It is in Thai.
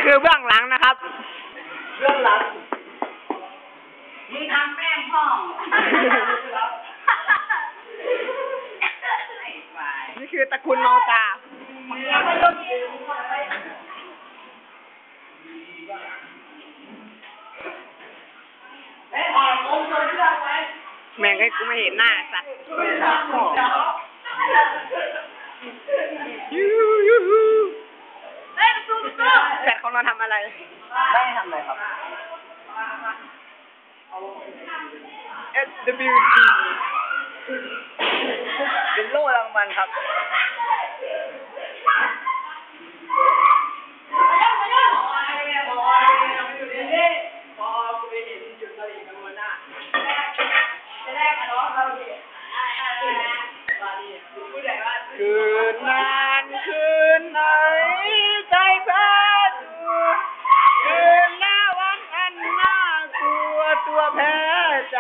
คือเบื้องหลังนะครับเบื้องหลังมึงทำแป้งพ่องนี่คือตระกูลโนตาแม่งให้กูไม่เห็นหน้าสัตว์แฟนของเราทำอะไรไม่ทำอะไรครับ SWT เป็นโล่รางวัลครับคืนนานคืนไหนใจแพ้ตัวคืนหน้าวันอันน่ากลัวตัวแพ้ใจ